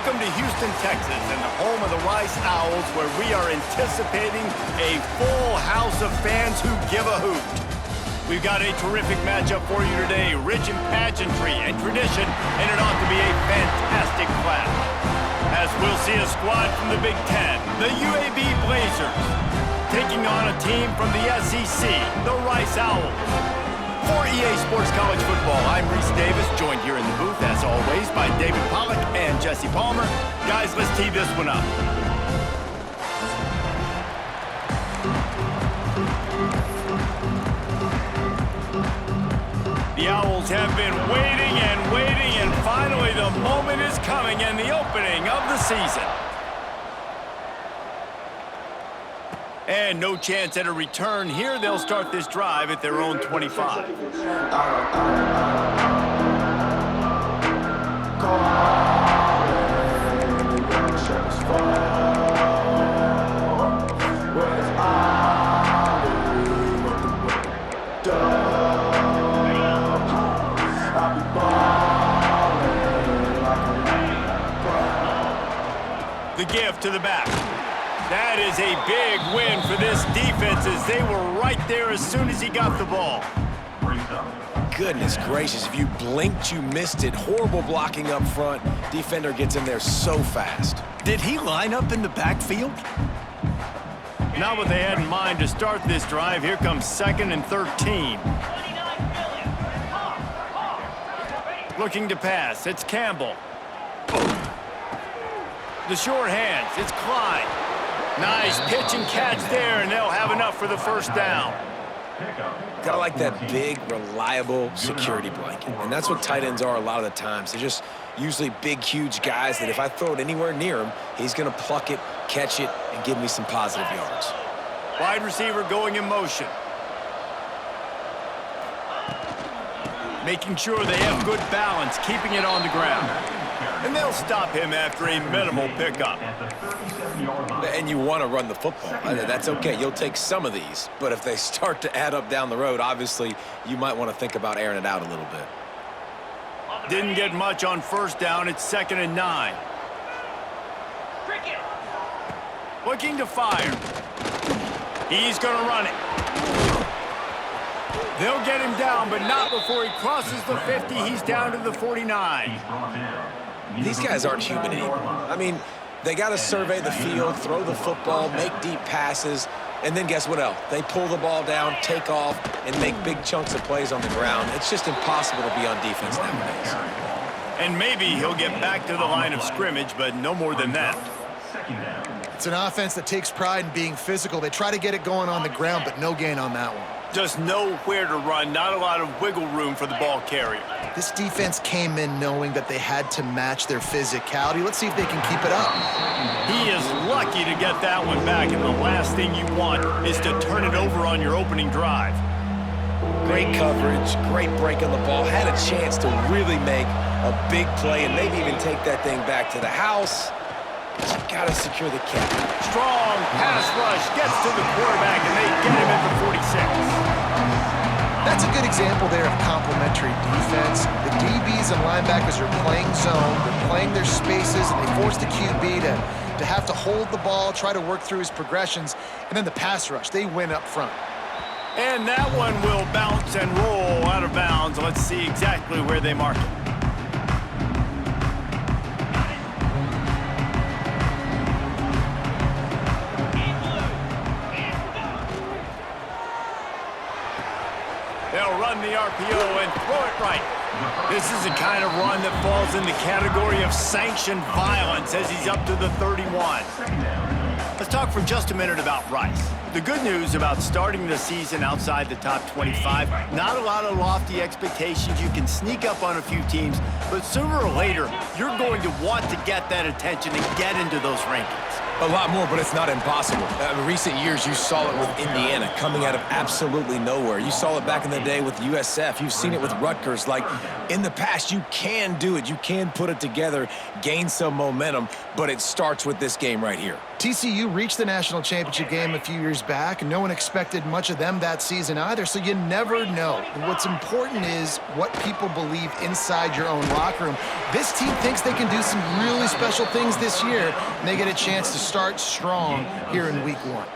Welcome to Houston, Texas, and the home of the Rice Owls, where we are anticipating a full house of fans who give a hoot. We've got a terrific matchup for you today, rich in pageantry and tradition, and it ought to be a fantastic clash. As we'll see a squad from the Big Ten, the UAB Blazers, taking on a team from the SEC, the Rice Owls. For EA Sports College Football, I'm Reese Davis, joined here in the booth, as always, by David Pollack and Jesse Palmer. Guys, let's tee this one up. The Owls have been waiting and waiting, and finally the moment is coming and the opening of the season. And no chance at a return here. They'll start this drive at their own 25. The give to the back. That is a big win for this defense, as they were right there as soon as he got the ball. Goodness gracious, if you blinked, you missed it. Horrible blocking up front. Defender gets in there so fast. Did he line up in the backfield? Not what they had in mind to start this drive. Here comes 2nd and 13. Looking to pass, it's Campbell. The short hands, it's Klein. Nice pitch and catch there, and they'll have enough for the first down. Gotta like that big, reliable security blanket. And that's what tight ends are a lot of the times. They're just usually big, huge guys that if I throw it anywhere near him, he's gonna pluck it, catch it, and give me some positive yards. Wide receiver going in motion. Making sure they have good balance, keeping it on the ground. And they'll stop him after a minimal pickup. And you want to run the football. That's okay. You'll take some of these. But if they start to add up down the road, obviously, you might want to think about airing it out a little bit. Didn't get much on first down. It's 2nd and 9. Looking to fire. He's going to run it. They'll get him down, but not before he crosses the 50. He's down to the 49. These guys aren't human anymore. I mean, they got to survey the field, throw the football, make deep passes, and then guess what else? They pull the ball down, take off, and make big chunks of plays on the ground. It's just impossible to be on defense nowadays. And maybe he'll get back to the line of scrimmage, but no more than that. It's an offense that takes pride in being physical. They try to get it going on the ground, but no gain on that one. Just nowhere to run, not a lot of wiggle room for the ball carrier. This defense came in knowing that they had to match their physicality. Let's see if they can keep it up. He is lucky to get that one back, and the last thing you want is to turn it over on your opening drive. Great coverage, great break on the ball. Had a chance to really make a big play and maybe even take that thing back to the house. But you gotta secure the catch. Strong pass rush gets to the quarterback, and they get him at the 46. That's a good example there of complementary defense. The DBs and linebackers are playing zone, they're playing their spaces, and they force the QB to have to hold the ball, try to work through his progressions, and then the pass rush, they win up front. And that one will bounce and roll out of bounds. Let's see exactly where they mark it. They'll run the RPO and throw it right. This is the kind of run that falls in the category of sanctioned violence as he's up to the 31. Let's talk for just a minute about Rice. The good news about starting the season outside the top 25, not a lot of lofty expectations. You can sneak up on a few teams, but sooner or later, you're going to want to get that attention and get into those rankings. A lot more, but it's not impossible. In recent years, you saw it with Indiana coming out of absolutely nowhere. You saw it back in the day with USF. You've seen it with Rutgers. Like, in the past, you can do it. You can put it together, gain some momentum, but it starts with this game right here. TCU reached the national championship game a few years years back, and no one expected much of them that season either, so you never know. And what's important is what people believe inside your own locker room. This team thinks they can do some really special things this year, and they get a chance to start strong here in week 1.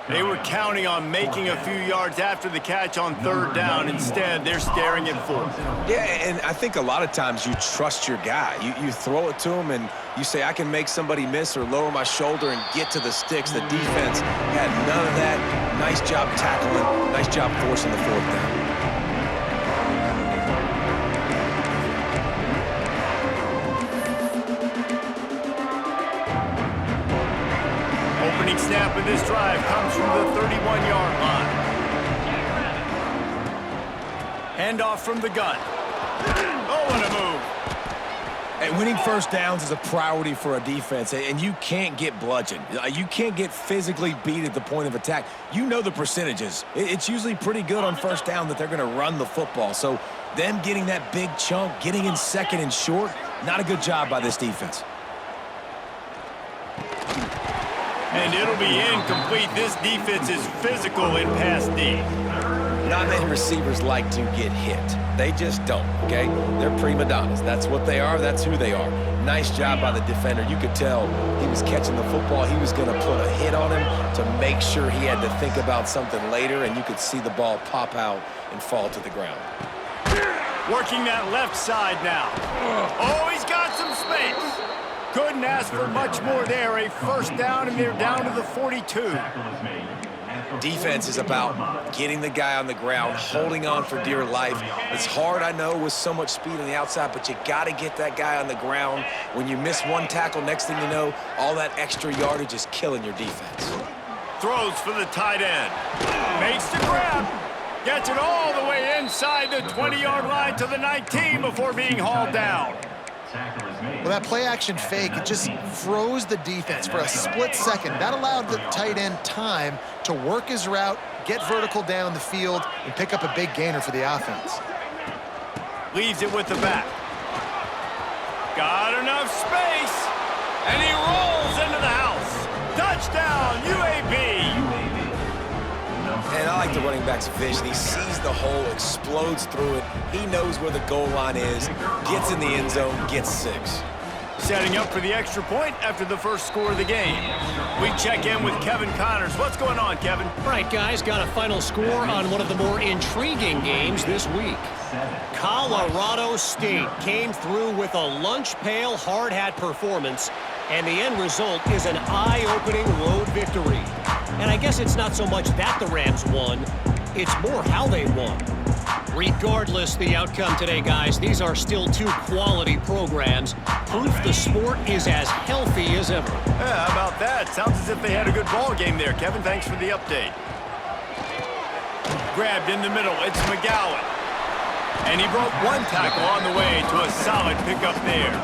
They were counting on making a few yards after the catch on 3rd down. Instead, they're staring at 4th. Yeah, and I think a lot of times you trust your guy. You throw it to him, and you say, I can make somebody miss or lower my shoulder and get to the sticks. The defense had none of that. Nice job tackling. Nice job forcing the 4th down. Opening snap of this drive comes from the 31-yard line. Handoff from the gun. Oh, what a move. And winning first downs is a priority for a defense, and you can't get bludgeoned. You can't get physically beat at the point of attack. You know the percentages. It's usually pretty good on first down that they're going to run the football. So them getting that big chunk, getting in 2nd and short, not a good job by this defense. And it'll be incomplete. This defense is physical in pass D. Not many receivers like to get hit. They just don't, okay? They're prima donnas. That's what they are. That's who they are. Nice job by the defender. You could tell he was catching the football. He was going to put a hit on him to make sure he had to think about something later, and you could see the ball pop out and fall to the ground. Working that left side now. Oh, he's got some space. Couldn't ask for much more there. A first down, and they're down to the 42. Defense is about getting the guy on the ground, holding on for dear life. It's hard, I know, with so much speed on the outside, but you got to get that guy on the ground. When you miss one tackle, next thing you know, all that extra yardage is killing your defense. Throws for the tight end. Makes the grab. Gets it all the way inside the 20-yard line to the 19 before being hauled down. Well, that play-action fake, it just froze the defense for a split second. That allowed the tight end time to work his route, get vertical down the field, and pick up a big gainer for the offense. Leaves it with the back. Got enough space, and he rolls into the house. Touchdown, UAB. And I like the running back's vision. He sees the hole, explodes through it. He knows where the goal line is, gets in the end zone, gets 6. Setting up for the extra point after the first score of the game. We check in with Kevin Connors. What's going on, Kevin? All right, guys, got a final score on one of the more intriguing games this week. Colorado State came through with a lunch pail hard hat performance, and the end result is an eye-opening road victory. And I guess it's not so much that the Rams won, it's more how they won. Regardless the outcome today, guys, these are still 2 quality programs. Proof the sport is as healthy as ever. Yeah, how about that? Sounds as if they had a good ball game there, Kevin. Thanks for the update. Grabbed in the middle. It's McGowan. And he broke one tackle on the way to a solid pickup there.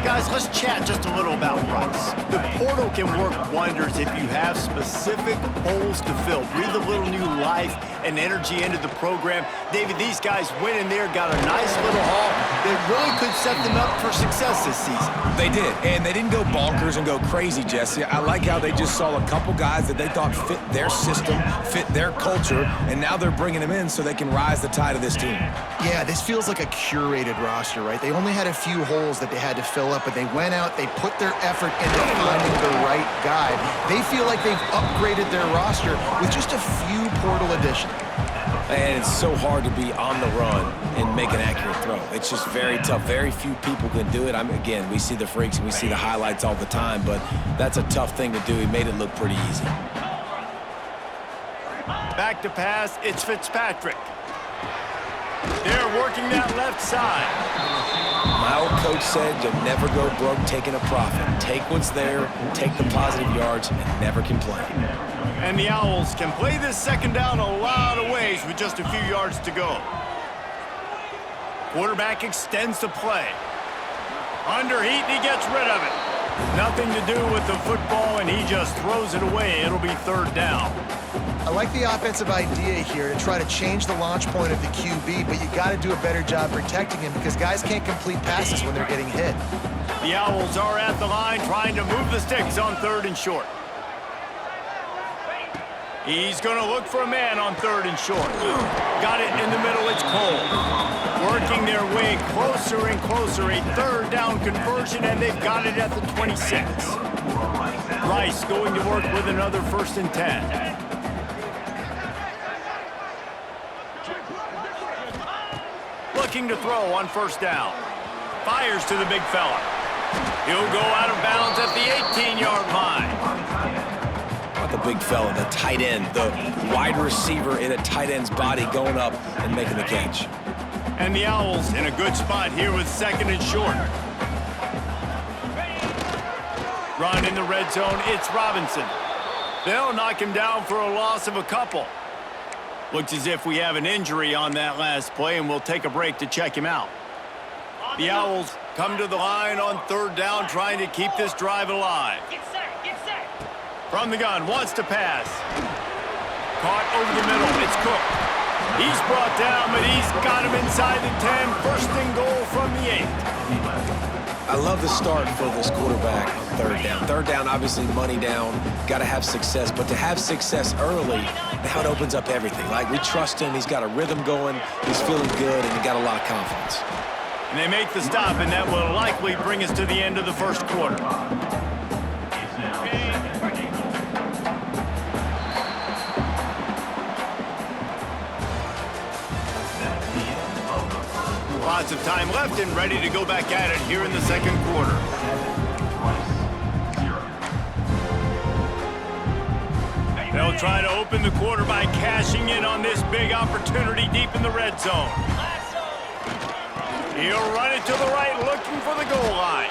Guys, let's chat just a little about Rice. The portal can work wonders if you have specific holes to fill. Breathe a little new life and energy into the program. David, these guys went in there, got a nice little haul that really could set them up for success this season. They did, and they didn't go bonkers and go crazy, Jesse. I like how they just saw a couple guys that they thought fit their system, fit their culture, and now they're bringing them in so they can rise the tide of this team. Yeah, this feels like a curated roster, right? They only had a few holes that they had to fill up, but they went out, they put their effort into finding the right guy. They feel like they've upgraded their roster with just a few portal additions. And it's so hard to be on the run and make an accurate throw. It's just very tough. Very few people can do it. Again, we see the freaks and we see the highlights all the time, but that's a tough thing to do. He made it look pretty easy. Back to pass, it's Fitzpatrick. They're working that left side. My old coach said you'll never go broke taking a profit. Take what's there, take the positive yards, and never complain. And the Owls can play this second down a lot of ways with just a few yards to go. Quarterback extends the play. Under heat, and he gets rid of it. Nothing to do with the football, and he just throws it away. It'll be 3rd down. I like the offensive idea here to try to change the launch point of the QB, but you got to do a better job protecting him because guys can't complete passes when they're getting hit. The Owls are at the line trying to move the sticks on 3rd and short. He's going to look for a man on 3rd and short. Got it in the middle. It's Cole. Working their way closer and closer. A 3rd down conversion, and they've got it at the 26. Rice going to work with another 1st and 10. Looking to throw on 1st down. Fires to the big fella. He'll go out of bounds at the 18-yard line. Not the big fella, the tight end, the wide receiver in a tight end's body going up and making the catch. And the Owls in a good spot here with 2nd and short. Run in the red zone, it's Robinson. They'll knock him down for a loss of a couple. Looks as if we have an injury on that last play, and we'll take a break to check him out. The Owls come to the line on 3rd down, trying to keep this drive alive. Get set, get set. From the gun, wants to pass. Caught over the middle, it's Cook. He's brought down, but he's got him inside the 10. 1st and goal from the 8. I love the start for this quarterback on 3rd down. 3rd down, obviously money down, got to have success. But to have success early, now it opens up everything. Like, we trust him, he's got a rhythm going, he's feeling good, and he got a lot of confidence. And they make the stop, and that will likely bring us to the end of the 1st quarter. Lots of time left and ready to go back at it here in the 2nd quarter. They'll try to open the quarter by cashing in on this big opportunity deep in the red zone. He'll run it to the right, looking for the goal line.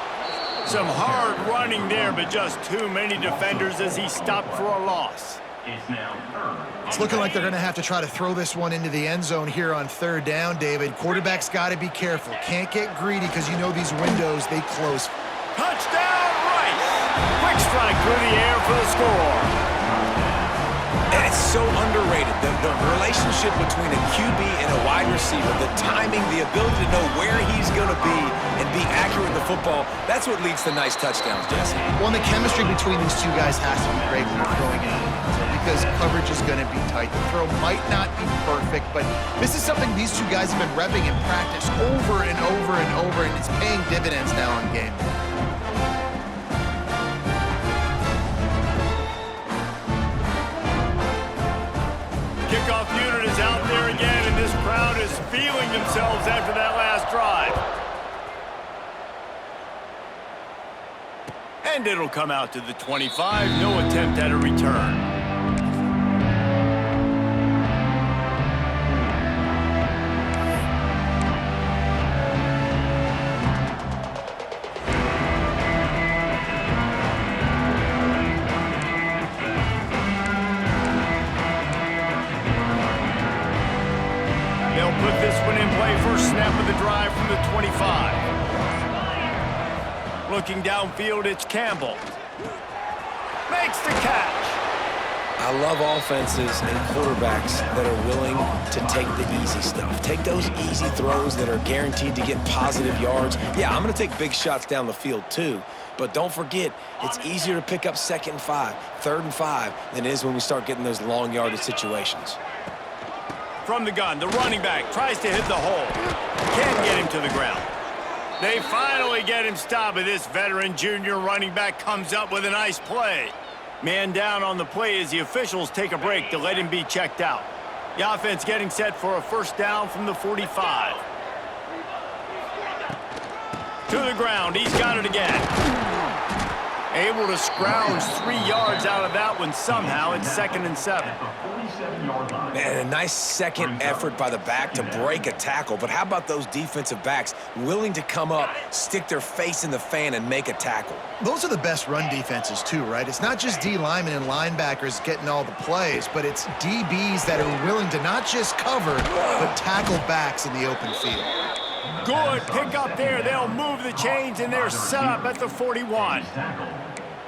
Some hard running there, but just too many defenders as he stopped for a loss. It's looking like they're going to have to try to throw this one into the end zone here on 3rd down, David. Quarterback's got to be careful. Can't get greedy because you know these windows, they close. Touchdown, Rice! Quick strike through the air for the score. And it's so underrated. The relationship between a QB and a wide receiver, the timing, the ability to know where he's going to be and be accurate with the football, that's what leads to nice touchdowns, Jesse. Well, and the chemistry between these two guys has to be great when you're throwing it because coverage is going to be tight. The throw might not be perfect, but this is something these two guys have been repping in practice over and over and over, and it's paying dividends now in game. Kickoff unit is out there again, and this crowd is feeling themselves after that last drive. And it'll come out to the 25. No attempt at a return. Put this one in play, first snap of the drive from the 25. Looking downfield, it's Campbell. Makes the catch. I love offenses and quarterbacks that are willing to take the easy stuff. Take those easy throws that are guaranteed to get positive yards. Yeah, I'm going to take big shots down the field too. But don't forget, it's easier to pick up 2nd and 5, 3rd and 5 than it is when we start getting those long yardage situations. From the gun, the running back tries to hit the hole. Can't get him to the ground. They finally get him stopped, but this veteran junior running back comes up with a nice play. Man down on the play as the officials take a break to let him be checked out. The offense getting set for a 1st down from the 45. To the ground, he's got it again. Able to scrounge 3 yards out of that one somehow. It's 2nd and 7. Man, a nice second effort by the back to break a tackle. But how about those defensive backs willing to come up, stick their face in the fan, and make a tackle? Those are the best run defenses too, right? It's not just D linemen and linebackers getting all the plays, but it's DBs that are willing to not just cover, but tackle backs in the open field. Good pick up there. They'll move the chains, and they're set up at the 41.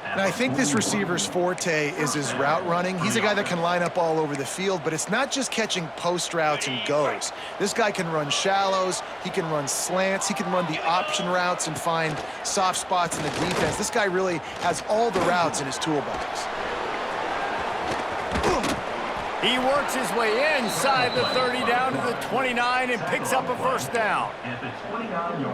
And I think this receiver's forte is his route running. He's a guy that can line up all over the field, but it's not just catching post routes and goes. This guy can run shallows, he can run slants, he can run the option routes and find soft spots in the defense. This guy really has all the routes in his toolbox. He works his way inside the 30 down to the 29 and picks up a first down.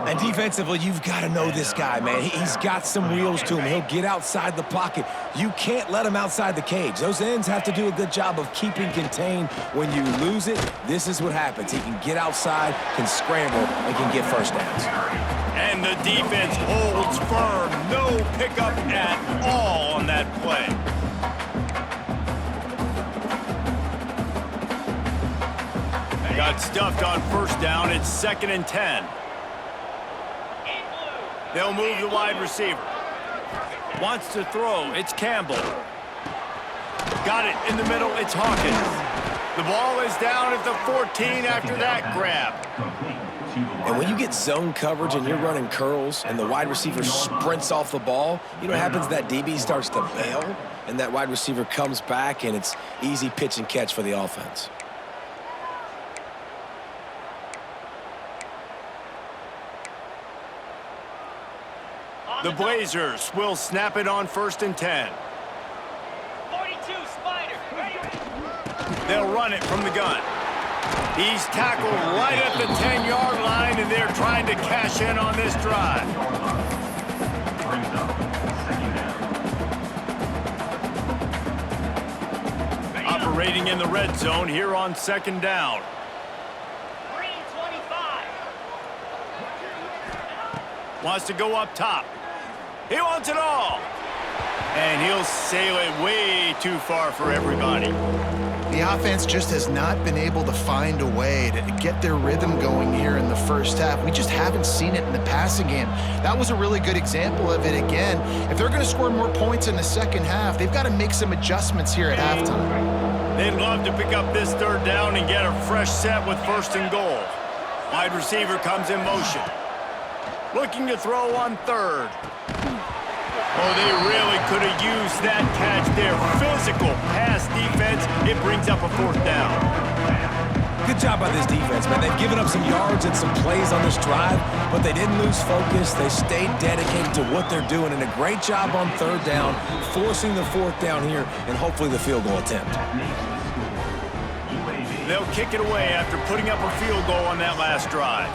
And defensively, you've got to know this guy, man. He's got some wheels to him. He'll get outside the pocket. You can't let him outside the cage. Those ends have to do a good job of keeping contained. When you lose it, this is what happens. He can get outside, can scramble, and can get first downs. And the defense holds firm. No pickup at all on that play. Got stuffed on first down. It's 2nd and 10. They'll move the wide receiver. Wants to throw. It's Campbell. Got it in the middle. It's Hawkins. The ball is down at the 14 after that grab. And when you get zone coverage and you're running curls and the wide receiver sprints off the ball, you know what happens? That DB starts to bail, and that wide receiver comes back, and it's easy pitch and catch for the offense. The Blazers will snap it on 1st and 10. 42, Spider. They'll run it from the gun. He's tackled right at the 10-yard line, and they're trying to cash in on this drive. Operating in the red zone here on 2nd down. Green 25. Wants to go up top. He wants it all. And he'll sail it way too far for everybody. The offense just has not been able to find a way to get their rhythm going here in the first half. We just haven't seen it in the passing game. That was a really good example of it again. If they're going to score more points in the second half, they've got to make some adjustments here at halftime. They'd love to pick up this 3rd down and get a fresh set with 1st and goal. Wide receiver comes in motion. Looking to throw on 3rd. Oh, they really could have used that catch there. Physical pass defense. It brings up a 4th down. Good job by this defense, man. They've given up some yards and some plays on this drive, but they didn't lose focus. They stayed dedicated to what they're doing, and a great job on 3rd down, forcing the 4th down here, and hopefully the field goal attempt. They'll kick it away after putting up a field goal on that last drive.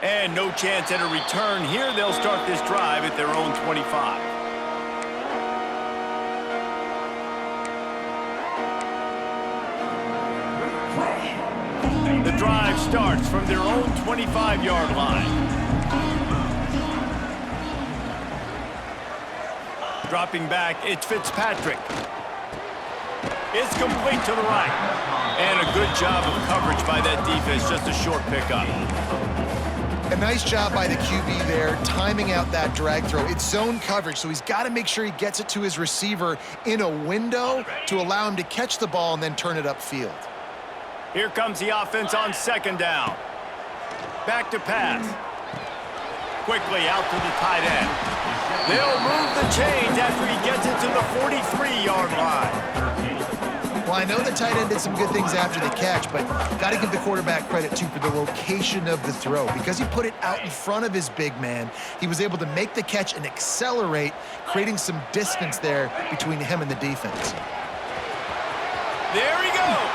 And no chance at a return here. They'll start this drive at their own 25. The drive starts from their own 25-yard line. Dropping back, it's Fitzpatrick. It's complete to the right. And a good job of coverage by that defense, just a short pickup. A nice job by the QB there, timing out that drag throw. It's zone coverage, so he's got to make sure he gets it to his receiver in a window to allow him to catch the ball and then turn it upfield. Here comes the offense on 2nd down. Back to pass. Quickly out to the tight end. They'll move the chains after he gets it to the 43-yard line. Well, I know the tight end did some good things after the catch, but got to give the quarterback credit, too, for the location of the throw. Because he put it out in front of his big man, he was able to make the catch and accelerate, creating some distance there between him and the defense. There he goes.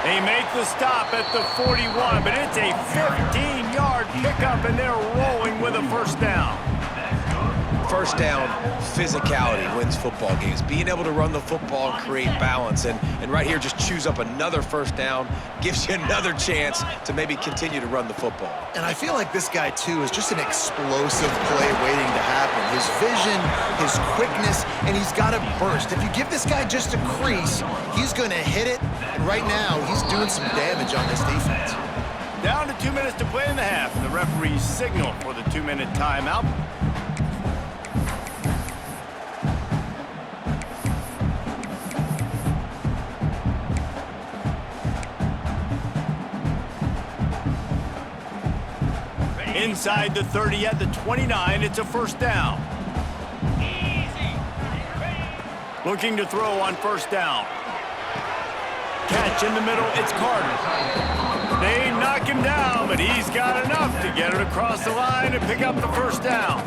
They make the stop at the 41, but it's a 15-yard pickup, and they're rolling with a 1st down. First down, physicality wins football games. Being able to run the football and create balance. And right here, just choose up another 1st down, gives you another chance to maybe continue to run the football. And I feel like this guy, too, is just an explosive play waiting to happen. His vision, his quickness, and he's got a burst. If you give this guy just a crease, he's going to hit it. And right now, he's doing some damage on this defense. Down to 2 minutes to play in the half, and the referees signal for the 2-minute timeout. Inside the 30 at the 29, it's a 1st down. Looking to throw on 1st down. Catch in the middle, it's Carter. They knock him down, but he's got enough to get it across the line and pick up the 1st down.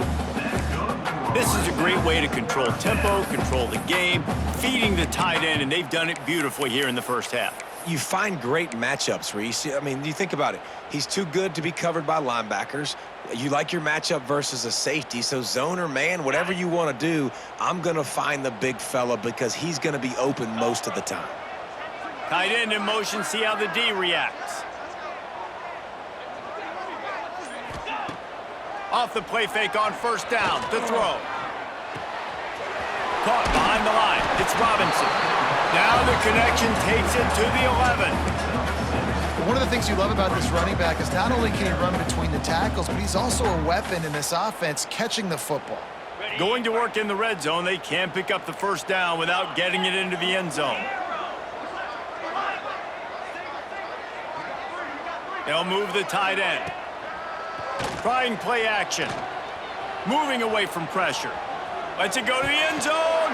This is a great way to control tempo, control the game, feeding the tight end, and they've done it beautifully here in the first half. You find great matchups, Reese. I mean, you think about it. He's too good to be covered by linebackers. You like your matchup versus a safety, so zone or man, whatever you want to do, I'm going to find the big fella because he's going to be open most of the time. Tight end in motion, see how the D reacts. Off the play fake on first down to throw. Caught behind the line. It's Robinson. Now the connection takes it to the 11. One of the things you love about this running back is not only can he run between the tackles, but he's also a weapon in this offense catching the football. Going to work in the red zone, they can't pick up the first down without getting it into the end zone. They'll move the tight end. Trying play action. Moving away from pressure. Lets it go to the end zone.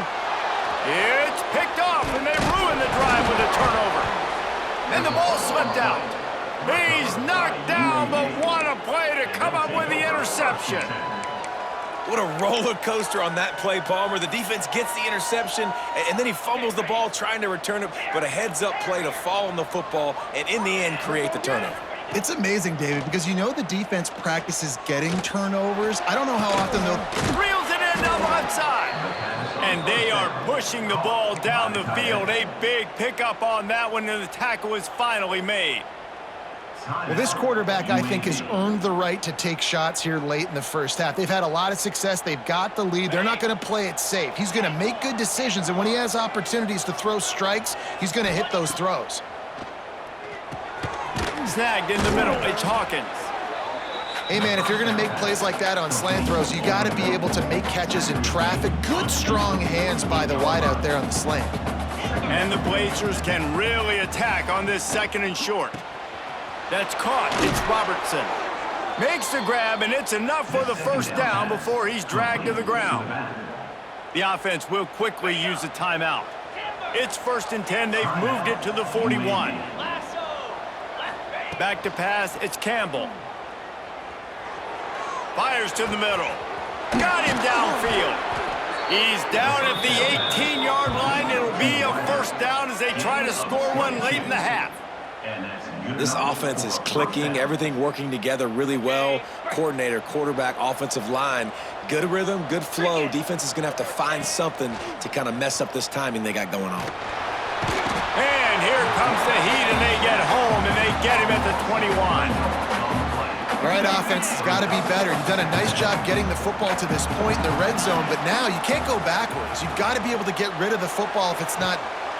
It's picked off, and they ruin the drive with a turnover. And the ball slipped out. He's knocked down, but what a play to come up with the interception. What a roller coaster on that play, Palmer. The defense gets the interception, and then he fumbles the ball trying to return it, but a heads-up play to fall on the football and, in the end, create the turnover. It's amazing, David, because you know the defense practices getting turnovers. I don't know how often they'll... Reels it in down the left side. And they are pushing the ball down the field. A big pickup on that one, and the tackle is finally made. Well, this quarterback, I think, has earned the right to take shots here late in the first half. They've had a lot of success. They've got the lead. They're not going to play it safe. He's going to make good decisions, and when he has opportunities to throw strikes, he's going to hit those throws. Snagged in the middle. It's Hawkins. Hey, man, if you're going to make plays like that on slant throws, you got to be able to make catches in traffic. Good, strong hands by the wideout there on the slant. And the Blazers can really attack on this second and short. That's caught. It's Robertson. Makes the grab, and it's enough for the first down before he's dragged to the ground. The offense will quickly use a timeout. It's 1st and 10. They've moved it to the 41. Back to pass. It's Campbell. Fires to the middle. Got him downfield. He's down at the 18-yard line. It'll be a first down as they try to score one late in the half. This offense is clicking, everything working together really well. Coordinator, quarterback, offensive line, good rhythm, good flow. Defense is going to have to find something to kind of mess up this timing they got going on. And here comes the heat, and they get home, and they get him at the 21. All right, offense has got to be better. You've done a nice job getting the football to this point in the red zone, but now you can't go backwards. You've got to be able to get rid of the football if it's not...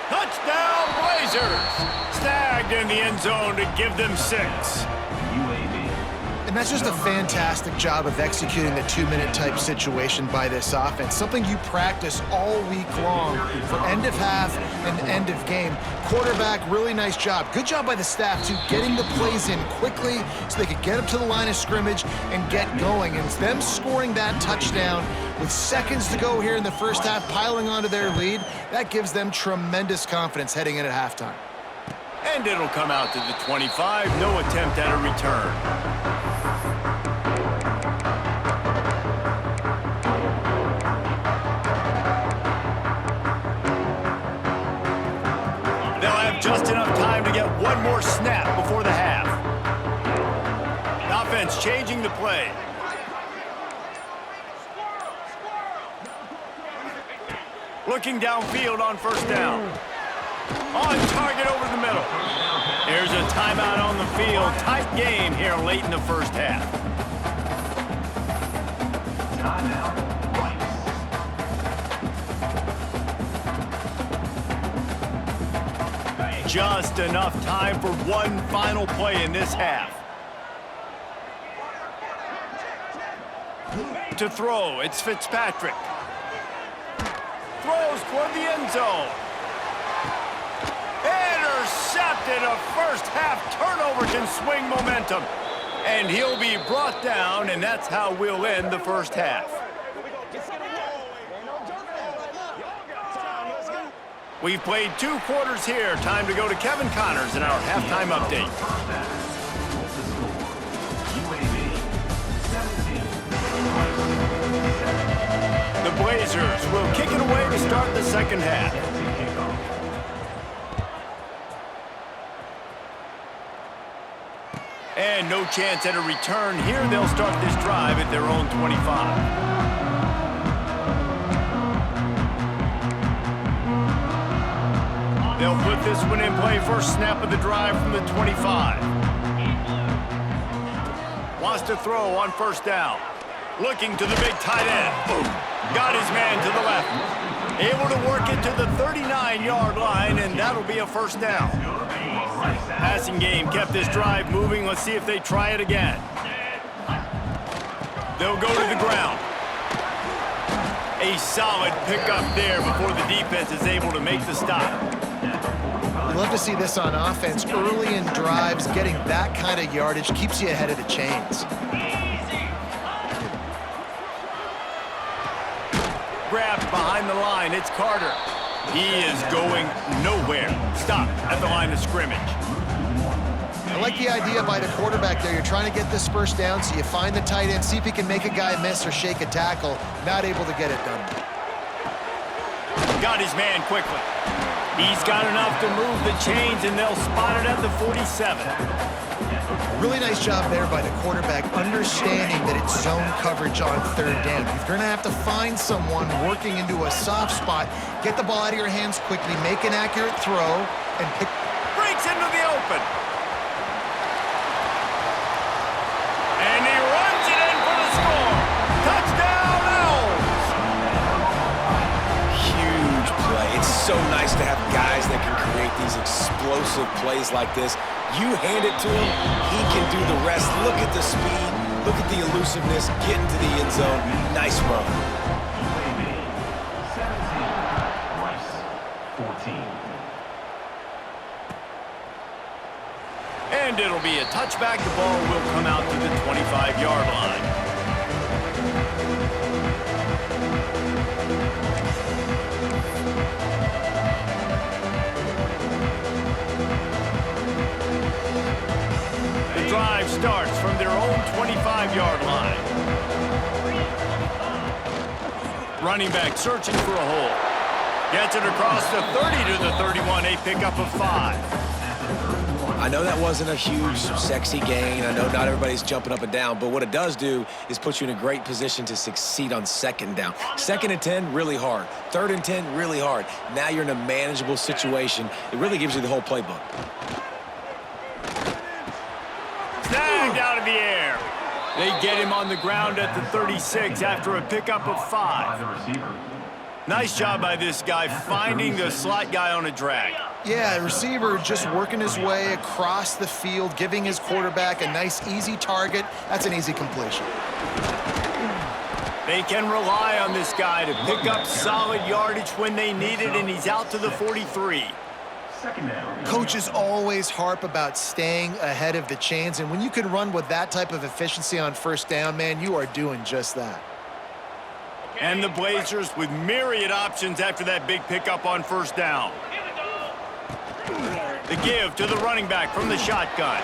Touchdown, Blazers! Snagged in the end zone to give them 6. And that's just a fantastic job of executing the 2-minute type situation by this offense. Something you practice all week long for end of half and end of game. Quarterback, really nice job. Good job by the staff, too, getting the plays in quickly so they could get up to the line of scrimmage and get going. And it's them scoring that touchdown with seconds to go here in the first half, piling onto their lead. That gives them tremendous confidence heading in at halftime. And it'll come out to the 25. No attempt at a return. Just enough time to get one more snap before the half. The offense changing the play. Looking downfield on first down. On target over the middle. There's a timeout on the field. Tight game here late in the first half. Timeout. Just enough time for one final play in this half. To throw, it's Fitzpatrick. Throws toward the end zone. Intercepted. A first half turnover can swing momentum. And he'll be brought down, and that's how we'll end the first half. We've played 2 quarters here. Time to go to Kevin Connors in our halftime update. The Blazers will kick it away to start the second half. And no chance at a return. Here they'll start this drive at their own 25. They'll put this one in play. First snap of the drive from the 25. Wants to throw on first down. Looking to the big tight end. Boom. Got his man to the left. Able to work it to the 39-yard line, and that'll be a first down. Passing game kept this drive moving. Let's see if they try it again. They'll go to the ground. A solid pickup there before the defense is able to make the stop. You love to see this on offense. Early in drives, getting that kind of yardage keeps you ahead of the chains. Grabbed behind the line. It's Carter. He is going nowhere. Stop at the line of scrimmage. I like the idea by the quarterback there. You're trying to get this first down, so you find the tight end, see if he can make a guy miss or shake a tackle. Not able to get it done. Got his man quickly. He's got enough to move the chains, and they'll spot it at the 47. Really nice job there by the quarterback, understanding that it's zone coverage on third down. You're going to have to find someone working into a soft spot, get the ball out of your hands quickly, make an accurate throw, and pick. Breaks into the open. And he runs it in for the score. Touchdown, Owls. Huge play. It's so nice to have guys that can create these explosive plays like this. You hand it to him, he can do the rest. Look at the speed, look at the elusiveness, get into the end zone. Nice run. 14. And it'll be a touchback. The ball will come out to the 25-yard line. Drive starts from their own 25-yard line. Running back searching for a hole. Gets it across the 30 to the 31, a pickup of 5. I know that wasn't a huge, sexy gain. I know not everybody's jumping up and down, but what it does do is put you in a great position to succeed on second down. Second and 10, really hard. Third and 10, really hard. Now you're in a manageable situation. It really gives you the whole playbook. Snagged out of the air. They get him on the ground at the 36 after a pickup of 5. Nice job by this guy finding the slot guy on a drag. Yeah, receiver just working his way across the field, giving his quarterback a nice, easy target. That's an easy completion. They can rely on this guy to pick up solid yardage when they need it, and he's out to the 43. Coaches always harp about staying ahead of the chains, and when you can run with that type of efficiency on first down, man, you are doing just that. And the Blazers with myriad options after that big pickup on first down. The give to the running back from the shotgun.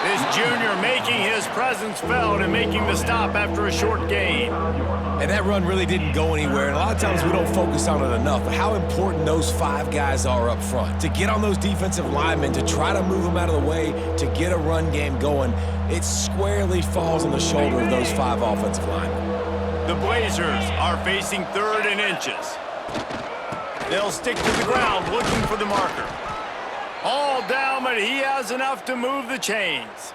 This junior making his presence felt and making the stop after a short gain. And that run really didn't go anywhere, and a lot of times we don't focus on it enough, but how important those 5 guys are up front. To get on those defensive linemen, to try to move them out of the way, to get a run game going, it squarely falls on the shoulder of those 5 offensive linemen. The Blazers are facing 3rd and inches. They'll stick to the ground looking for the marker. All down, but he has enough to move the chains.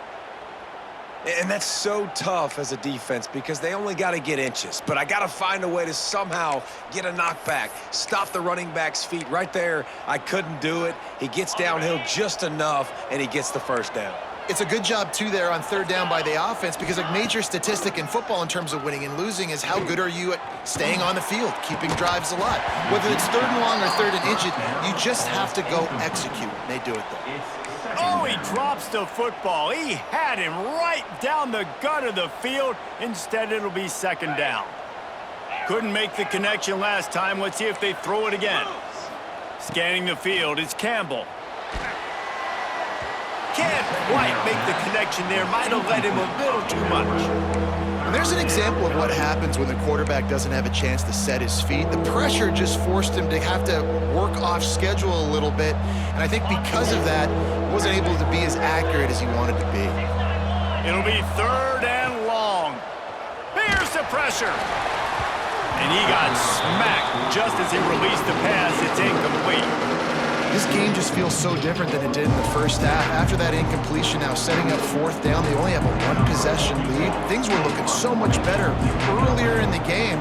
And that's so tough as a defense because they only got to get inches. But I got to find a way to somehow get a knockback, stop the running back's feet right there. I couldn't do it. He gets downhill just enough, and he gets the first down. It's a good job, too, there on third down by the offense because a major statistic in football in terms of winning and losing is how good are you at staying on the field, keeping drives alive. Whether it's 3rd and long or 3rd and inches, you just have to go execute. They do it, though. Oh, he drops the football. He had him right down the gut of the field. Instead, it'll be 2nd down. Couldn't make the connection last time. Let's see if they throw it again. Scanning the field, it's Campbell. Can't quite make the connection there. Might have let him a little too much. And there's an example of what happens when the quarterback doesn't have a chance to set his feet. The pressure just forced him to have to work off schedule a little bit. And I think because of that, he wasn't able to be as accurate as he wanted to be. It'll be 3rd and long. Here's the pressure. And he got smacked just as he released the pass. It's incomplete. This game just feels so different than it did in the first half. After that incompletion, now setting up 4th down, they only have a 1-possession lead. Things were looking so much better earlier in the game.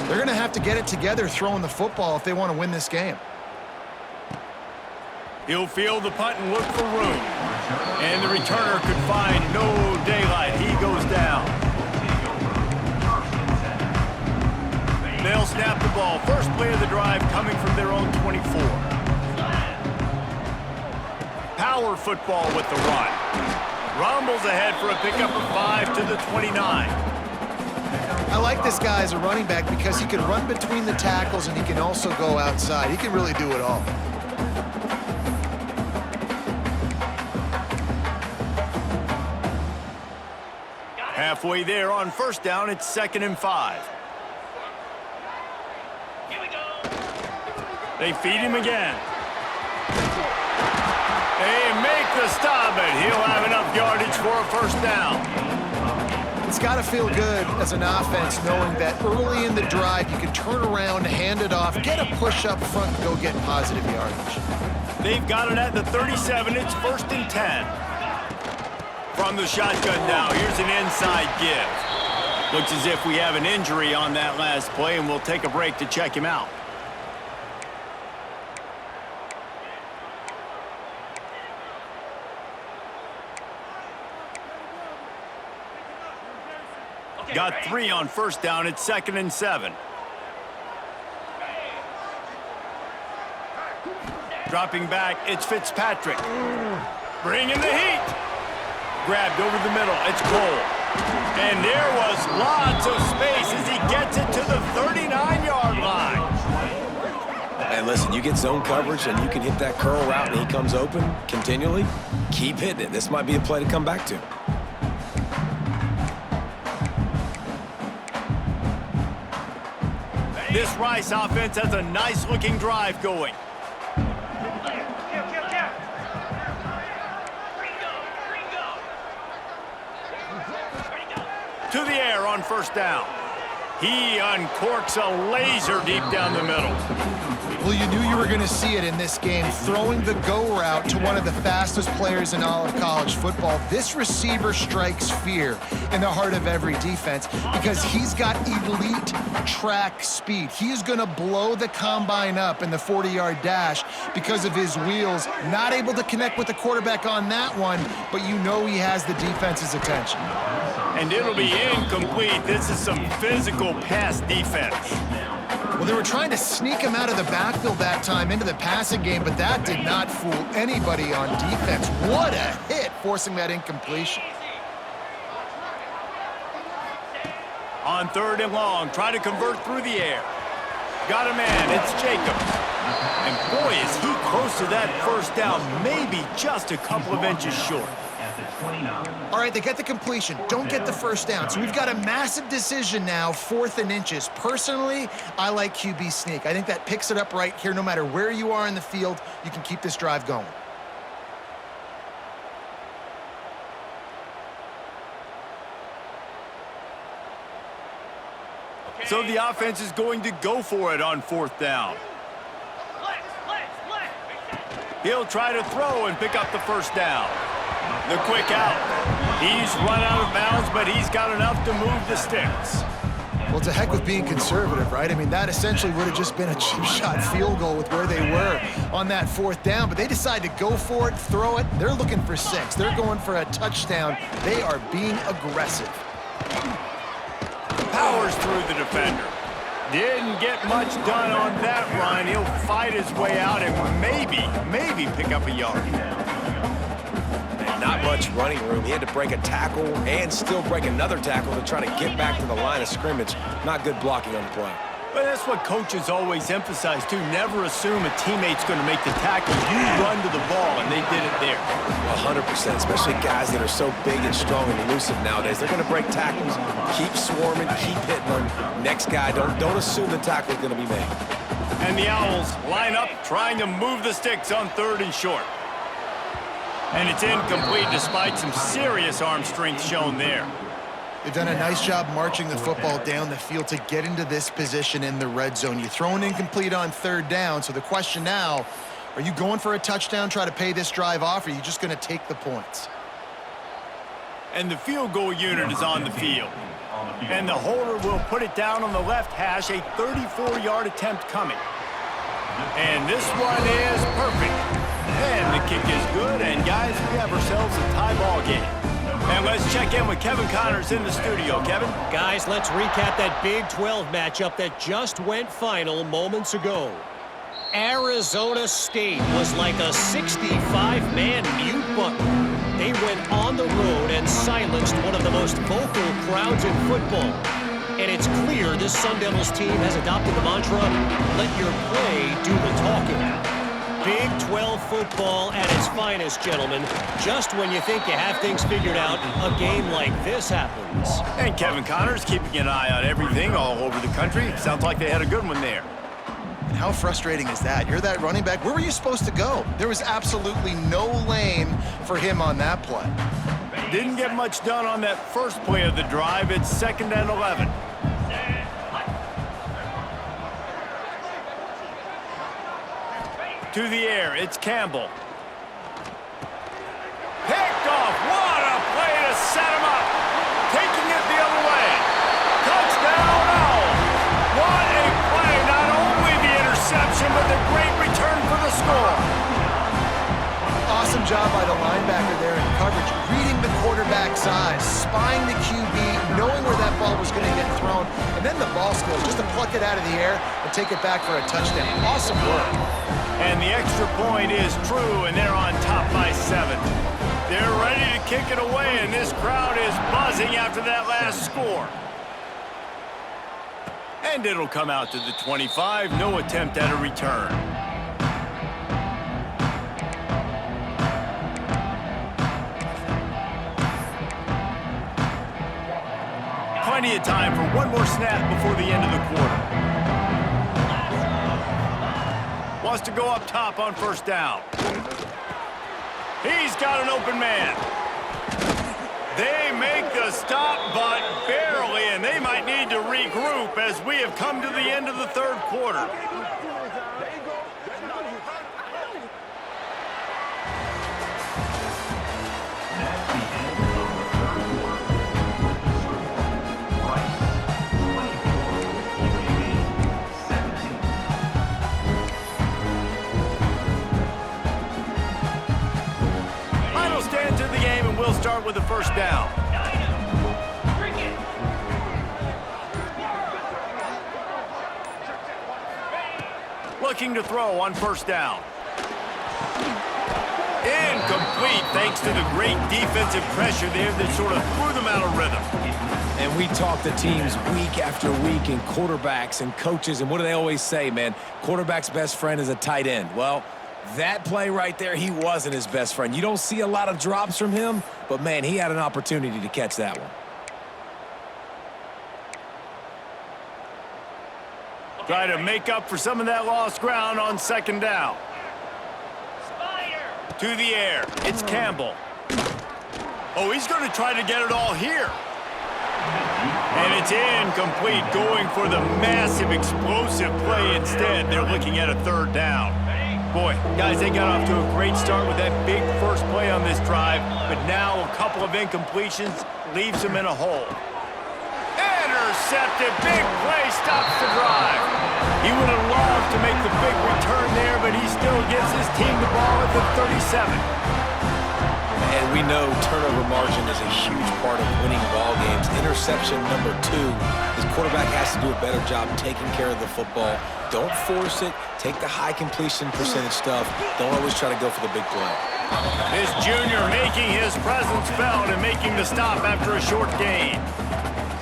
They're going to have to get it together throwing the football if they want to win this game. He'll field the punt and look for room. And the returner could find no daylight. He goes down. They'll snap the ball. First play of the drive coming from their own 24. Power football with the run. Rumbles ahead for a pickup of 5 to the 29. I like this guy as a running back because he can run between the tackles and he can also go outside. He can really do it all. Halfway there on 1st down, it's 2nd and 5. Here we go. They feed him again. They make the stop, and he'll have enough yardage for a 1st down. It's got to feel good as an offense knowing that early in the drive you can turn around, hand it off, get a push up front, and go get positive yardage. They've got it at the 37. It's 1st and 10. From the shotgun now, here's an inside give. Looks as if we have an injury on that last play, and we'll take a break to check him out. Got 3 on 1st down. It's 2nd and 7. Dropping back, it's Fitzpatrick. Bringing the heat. Grabbed over the middle. It's Cole. And there was lots of space as he gets it to the 39-yard line. And listen, you get zone coverage and you can hit that curl route and he comes open continually, keep hitting it. This might be a play to come back to. This Rice offense has a nice-looking drive going. To the air on 1st down. He uncorks a laser deep down the middle. Well, you knew you were going to see it in this game, throwing the go route to one of the fastest players in all of college football. This receiver strikes fear in the heart of every defense because he's got elite track speed. He's going to blow the combine up in the 40-yard dash because of his wheels. Not able to connect with the quarterback on that one, but you know he has the defense's attention. And it'll be incomplete. This is some physical pass defense. Well, they were trying to sneak him out of the backfield that time into the passing game, but that did not fool anybody on defense. What a hit, forcing that incompletion. On 3rd and long, try to convert through the air. Got a man, it's Jacobs. And boy, is he close to that 1st down, maybe just a couple of inches short. All right, they get the completion, don't get the 1st down. So we've got a massive decision now, 4th and inches. Personally, I like QB sneak. I think that picks it up right here. No matter where you are in the field, you can keep this drive going. So the offense is going to go for it on 4th down. He'll try to throw and pick up the 1st down. The quick out. He's run out of bounds, but he's got enough to move the sticks. Well, to heck with being conservative, right? I mean, that essentially would have just been a cheap shot field goal with where they were on that 4th down, but they decide to go for it, throw it. They're looking for 6. They're going for a touchdown. They are being aggressive. Powers through the defender. Didn't get much done on that run. He'll fight his way out and maybe pick up a yard. Not much running room. He had to break a tackle and still break another tackle to try to get back to the line of scrimmage. Not good blocking on the play. But that's what coaches always emphasize, too. Never assume a teammate's going to make the tackle. You run to the ball, and they did it there. 100%, especially guys that are so big and strong and elusive nowadays. They're going to break tackles. Keep swarming, keep hitting them. Next guy, don't assume the tackle is going to be made. And the Owls line up, trying to move the sticks on 3rd and short. And it's incomplete despite some serious arm strength shown there. They've done a nice job marching the football down the field to get into this position in the red zone. You throw an incomplete on 3rd down, so the question now, are you going for a touchdown, try to pay this drive off, or are you just going to take the points? And the field goal unit is on the field. And the holder will put it down on the left hash, a 34-yard attempt coming. And this one is perfect. And the kick is good, and guys, we have ourselves a tie ball game. And let's check in with Kevin Connors in the studio. Kevin? Guys, let's recap that Big 12 matchup that just went final moments ago. Arizona State was like a 65-man mute button. They went on the road and silenced one of the most vocal crowds in football. And it's clear this Sun Devils team has adopted the mantra, let your play do the talking. Big 12 football at its finest, gentlemen. Just when you think you have things figured out, a game like this happens. And Kevin Connors keeping an eye on everything all over the country. Sounds like they had a good one there. And how frustrating is that? You're that running back. Where were you supposed to go? There was absolutely no lane for him on that play. Didn't get much done on that first play of the drive. It's 2nd and 11. To the air, it's Campbell. Picked off. What a play to set him up. Taking it the other way. Touchdown, Owls. What a play. Not only the interception, but the great return for the score. Awesome job by the linebacker there in coverage, reading the quarterback's eyes, spying the QB, knowing where that ball was going to get thrown, and then the ball skills just to pluck it out of the air and take it back for a touchdown. Awesome work. And the extra point is true, and they're on top by 7. They're ready to kick it away, and this crowd is buzzing after that last score. And it'll come out to the 25. No attempt at a return. Plenty of time for one more snap before the end of the quarter. Wants to go up top on 1st down. He's got an open man. They make the stop, but barely, and they might need to regroup as we have come to the end of the 3rd quarter. We'll start with the 1st down. Looking to throw on 1st down. Incomplete thanks to the great defensive pressure there that sort of threw them out of rhythm. And we talk to teams week after week and quarterbacks and coaches, and what do they always say, man? Quarterback's best friend is a tight end. Well, that play right there, he wasn't his best friend. You don't see a lot of drops from him, but, man, he had an opportunity to catch that one. Try to make up for some of that lost ground on 2nd down. To the air, it's Campbell. Oh, he's going to try to get it all here. And it's incomplete, going for the massive, explosive play instead. They're looking at a 3rd down. Boy, guys, they got off to a great start with that big first play on this drive, but now a couple of incompletions leaves them in a hole. Intercepted, big play, stops the drive. He would have loved to make the big return there, but he still gives his team the ball at the 37. And we know turnover margin is a huge part of winning ball games. Interception number 2. His quarterback has to do a better job taking care of the football. Don't force it. Take the high completion percentage stuff. Don't always try to go for the big play. This junior making his presence felt and making the stop after a short gain.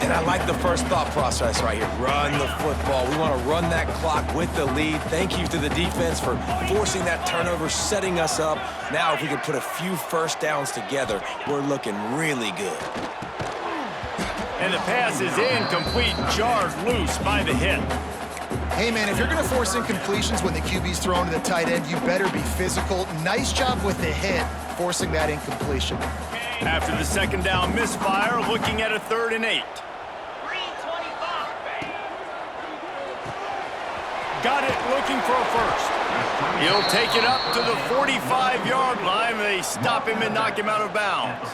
And I like the first thought process right here. Run the football. We want to run that clock with the lead. Thank you to the defense for forcing that turnover, setting us up. Now, if we could put a few first downs together, we're looking really good. And the pass is incomplete, jarred loose by the hit. Hey, man, if you're going to force incompletions when the QB's thrown to the tight end, you better be physical. Nice job with the hit, forcing that incompletion. After the second down misfire, looking at a 3rd and 8. 325. Got it, looking for a first. He'll take it up to the 45-yard line. They stop him and knock him out of bounds.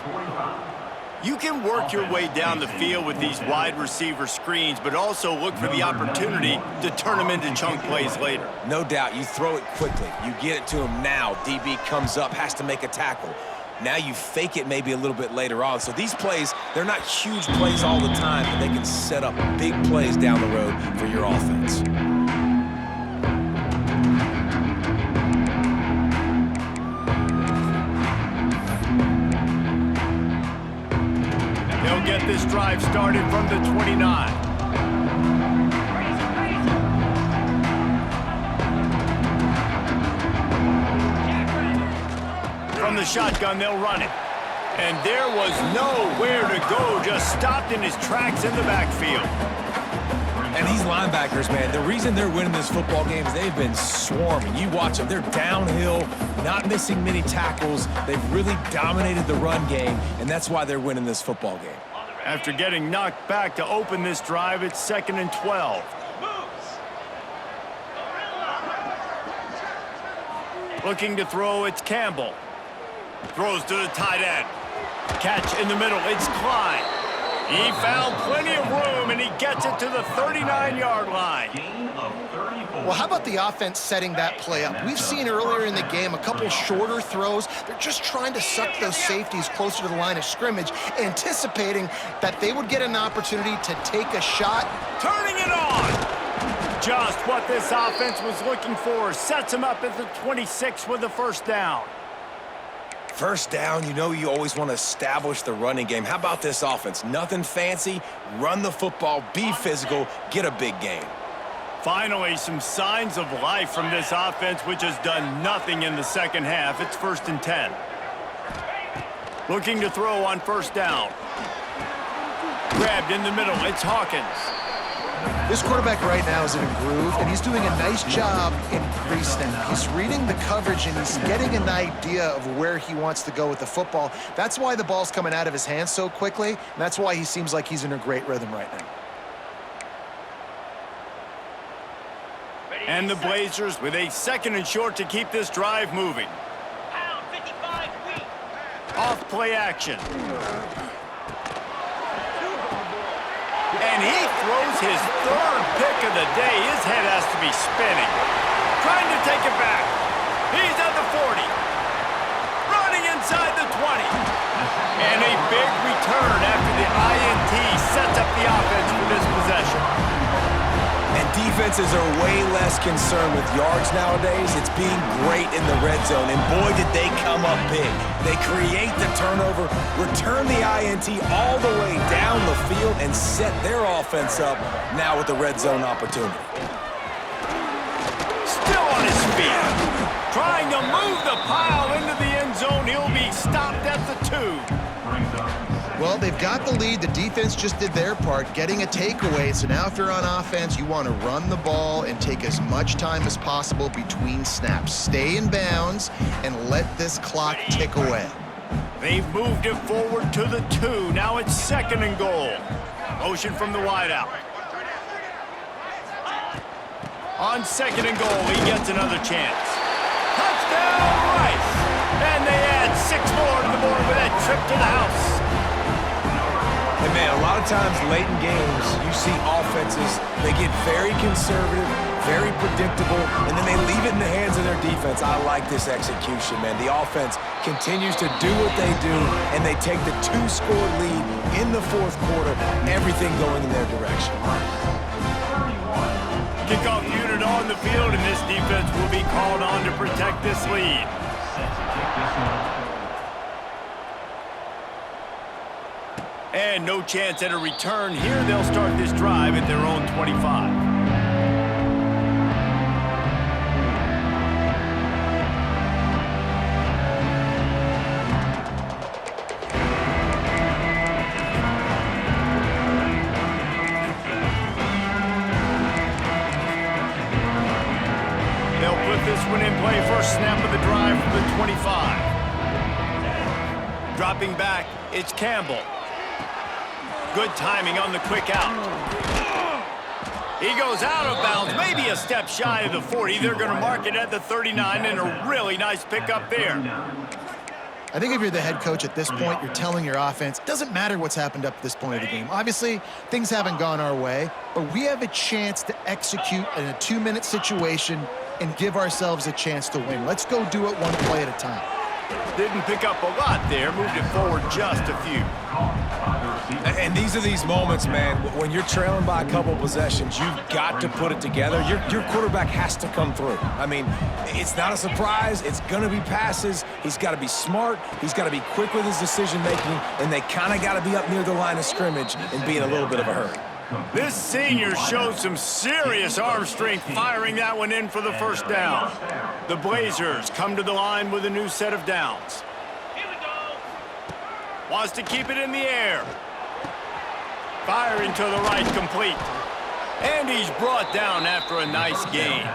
You can work your way down the field with these wide receiver screens, but also look for the opportunity to turn them into chunk plays later. No doubt, you throw it quickly. You get it to him now. DB comes up, has to make a tackle. Now you fake it maybe a little bit later on. So these plays, they're not huge plays all the time, but they can set up big plays down the road for your offense. They'll get this drive started from the 29. From the shotgun, they'll run it. And there was nowhere to go, just stopped in his tracks in the backfield. And these linebackers, man, the reason they're winning this football game is they've been swarming. You watch them, they're downhill, not missing many tackles. They've really dominated the run game, and that's why they're winning this football game. After getting knocked back to open this drive, it's 2nd and 12. Looking to throw, it's Campbell. Throws to the tight end. Catch in the middle, it's Klein. He found plenty of room, and he gets it to the 39-yard line. Well, how about the offense setting that play up? We've seen earlier in the game a couple shorter throws. They're just trying to suck those safeties closer to the line of scrimmage, anticipating that they would get an opportunity to take a shot. Turning it on! Just what this offense was looking for. Sets him up at the 26 with the first down. First down, you know you always want to establish the running game. How about this offense? Nothing fancy. Run the football, be physical, get a big gain. Finally, some signs of life from this offense, which has done nothing in the second half. It's 1st and 10. Looking to throw on first down. Grabbed in the middle, it's Hawkins. This quarterback right now is in a groove, and he's doing a nice job in pre-snap. He's reading the coverage, and he's getting an idea of where he wants to go with the football. That's why the ball's coming out of his hands so quickly, and that's why he seems like he's in a great rhythm right now. And the Blazers with a 2nd and short to keep this drive moving. Pound 55 weak. Off play action. And he throws his 3rd pick of the day. His head has to be spinning. Trying to take it back. He's at the 40. Running inside the 20. And a big return after the INT sets up the offense for this possession. And defenses are way less concerned with yards nowadays. It's being great in the red zone, and boy, did they come up big. They create the turnover, return the INT all the way down the field, and set their offense up now with the red zone opportunity. Still on his feet. Trying to move the pile into the end zone. He'll be stopped at the 2. Well, they've got the lead. The defense just did their part, getting a takeaway. So now if you're on offense, you want to run the ball and take as much time as possible between snaps. Stay in bounds and let this clock tick away. They've moved it forward to the 2. Now it's 2nd and goal. Motion from the wideout. On 2nd and goal, he gets another chance. Touchdown, Rice! And they add 6 more to the board with that trip to the house. And man, a lot of times late in games, you see offenses, they get very conservative, very predictable, and then they leave it in the hands of their defense. I like this execution, man. The offense continues to do what they do, and they take the 2-score lead in the 4th quarter, everything going in their direction. Kickoff unit on the field, and this defense will be called on to protect this lead. And And no chance at a return here. They'll start this drive at their own 25. They'll put this one in play. First snap of the drive from the 25. Dropping back, it's Campbell. Good timing on the quick out. He goes out of bounds, maybe a step shy of the 40. They're going to mark it at the 39, and a really nice pickup there. I think if you're the head coach at this point, you're telling your offense, it doesn't matter what's happened up to this point of the game. Obviously, things haven't gone our way, but we have a chance to execute in a 2-minute situation and give ourselves a chance to win. Let's go do it one play at a time. Didn't pick up a lot there, moved it forward just a few. And these are these moments, man, when you're trailing by a couple possessions, you've got to put it together. Your quarterback has to come through. I mean, it's not a surprise. It's going to be passes. He's got to be smart. He's got to be quick with his decision-making, and they kind of got to be up near the line of scrimmage and be in a little bit of a hurry. This senior showed some serious arm strength firing that one in for the first down. The Blazers come to the line with a new set of downs. Here we go. Wants to keep it in the air. Firing to the right, complete. And he's brought down after a nice gain.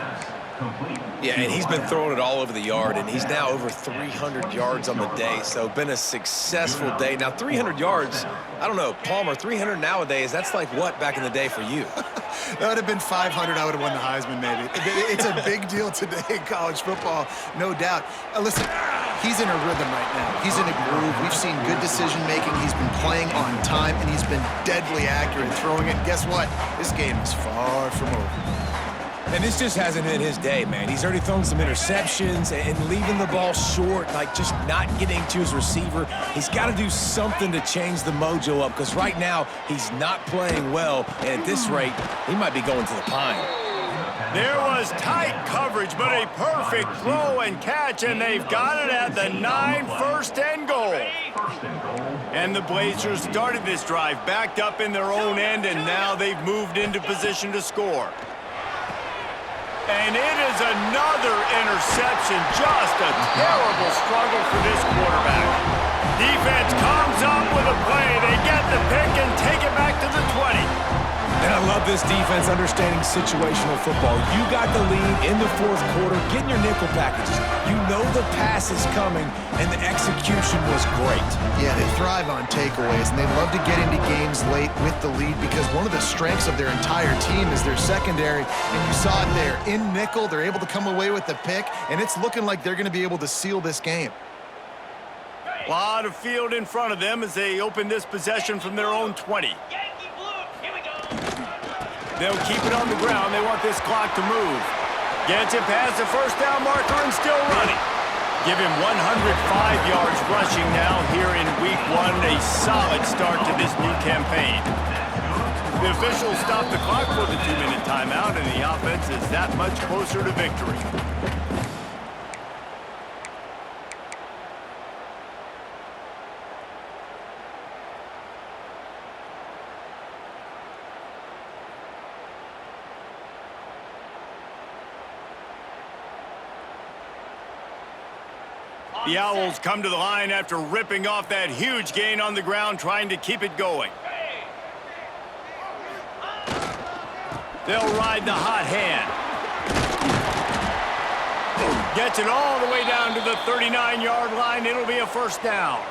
Yeah, and he's been throwing it all over the yard, and he's now over 300 yards on the day, so been a successful day. Now, 300 yards, I don't know, Palmer, 300 nowadays, that's like what back in the day for you? That would have been 500. I would have won the Heisman, maybe. It's a big deal today in college football, no doubt. Listen, he's in a rhythm right now. He's in a groove. We've seen good decision-making. He's been playing on time, and he's been deadly accurate throwing it. And guess what? This game is far from over. And this just hasn't been his day, man. He's already thrown some interceptions and leaving the ball short, like just not getting to his receiver. He's got to do something to change the mojo up, because right now he's not playing well, and at this rate, he might be going to the pine. There was tight coverage, but a perfect throw and catch, and they've got it at the 9, first and goal. And the Blazers started this drive backed up in their own end, and now they've moved into position to score. And it is another interception. Just a terrible struggle for this quarterback. Defense comes up with a play. They get the pick and take it back to the 20. And I love this defense understanding situational football. You got the lead in the fourth quarter, getting your nickel packages. You know the pass is coming, and the execution was great. Yeah, they thrive on takeaways, and they love to get into games late with the lead because one of the strengths of their entire team is their secondary, and you saw it there. In nickel, they're able to come away with the pick, and it's looking like they're going to be able to seal this game. A lot of field in front of them as they open this possession from their own 20. Yankee blue. Here we go. They'll keep it on the ground. They want this clock to move. Gets it past the first down marker and still running. Give him 105 yards rushing now here in week 1. A solid start to this new campaign. The officials stop the clock for the 2-minute timeout, and the offense is that much closer to victory. The Owls come to the line after ripping off that huge gain on the ground, trying to keep it going. They'll ride the hot hand. Gets it all the way down to the 39-yard line. It'll be a first down.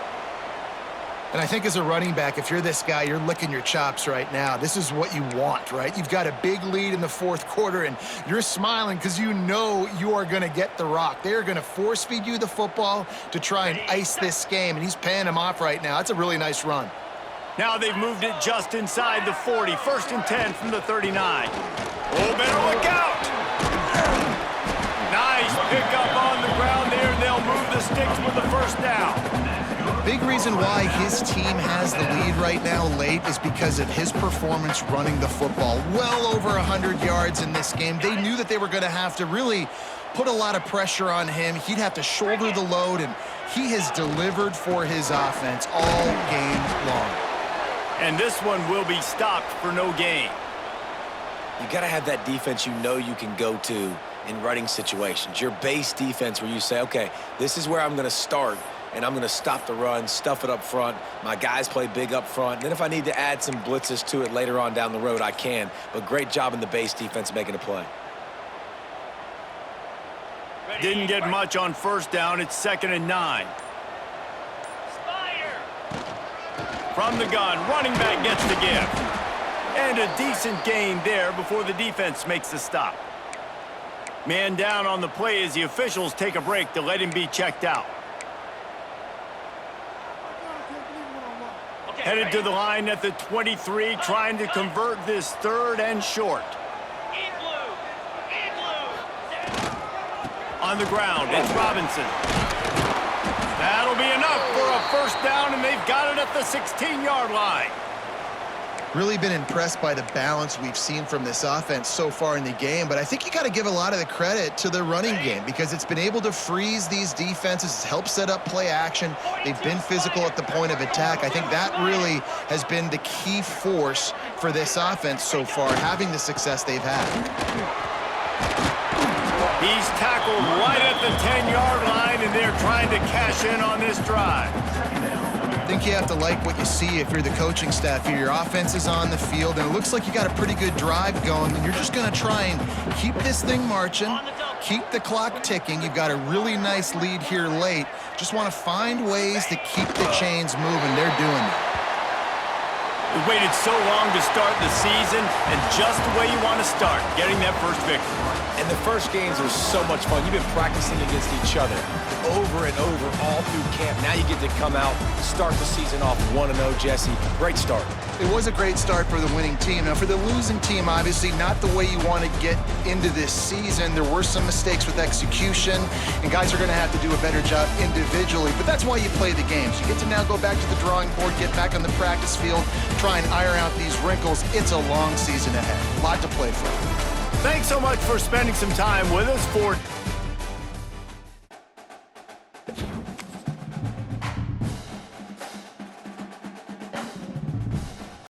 And I think as a running back, if you're this guy, you're licking your chops right now. This is what you want, right? You've got a big lead in the fourth quarter, and you're smiling because you know you are going to get the rock. They're going to force-feed you the football to try and ice this game, and he's paying them off right now. That's a really nice run. Now they've moved it just inside the 40. First and 10 from the 39. Oh, better look out! Nice pickup on the ground there, and they'll move the sticks with the first down. Big reason why his team has the lead right now late is because of his performance running the football. Well over 100 yards in this game. They knew that they were going to have to really put a lot of pressure on him. He'd have to shoulder the load, and he has delivered for his offense all game long. And this one will be stopped for no gain. You got to have that defense you know you can go to in running situations. Your base defense where you say, okay, this is where I'm going to start, and I'm going to stop the run, stuff it up front. My guys play big up front. And then if I need to add some blitzes to it later on down the road, I can. But great job in the base defense making a play. Didn't get much on first down. It's 2nd and 9. Spire. From the gun, running back gets the give. And a decent gain there before the defense makes the stop. Man down on the play as the officials take a break to let him be checked out. Okay, Headed to the line at the 23, trying to convert this 3rd and short. In blue. In blue. On the ground, it's Robinson. That'll be enough for a first down, and they've got it at the 16-yard line. Really been impressed by the balance we've seen from this offense so far in the game, but I think you got to give a lot of the credit to the running game because it's been able to freeze these defenses, it's helped set up play action. They've been physical at the point of attack. I think that really has been the key force for this offense so far, having the success they've had. He's tackled right at the 10-yard line, and they're trying to cash in on this drive. I think you have to like what you see if you're the coaching staff here. Your offense is on the field, and it looks like you got a pretty good drive going, and you're just going to try and keep this thing marching, keep the clock ticking. You've got a really nice lead here late. Just want to find ways to keep the chains moving. They're doing that. We waited so long to start the season, and just the way you want to start, getting that first victory. And the first games are so much fun. You've been practicing against each other over and over all through camp. Now you get to come out, start the season off 1-0, Jesse. Great start. It was a great start for the winning team. Now, for the losing team, obviously not the way you want to get into this season. There were some mistakes with execution, and guys are going to have to do a better job individually. But that's why you play the games. You get to now go back to the drawing board, get back on the practice field, try and iron out these wrinkles. It's a long season ahead. A lot to play for. Thanks so much for spending some time with us for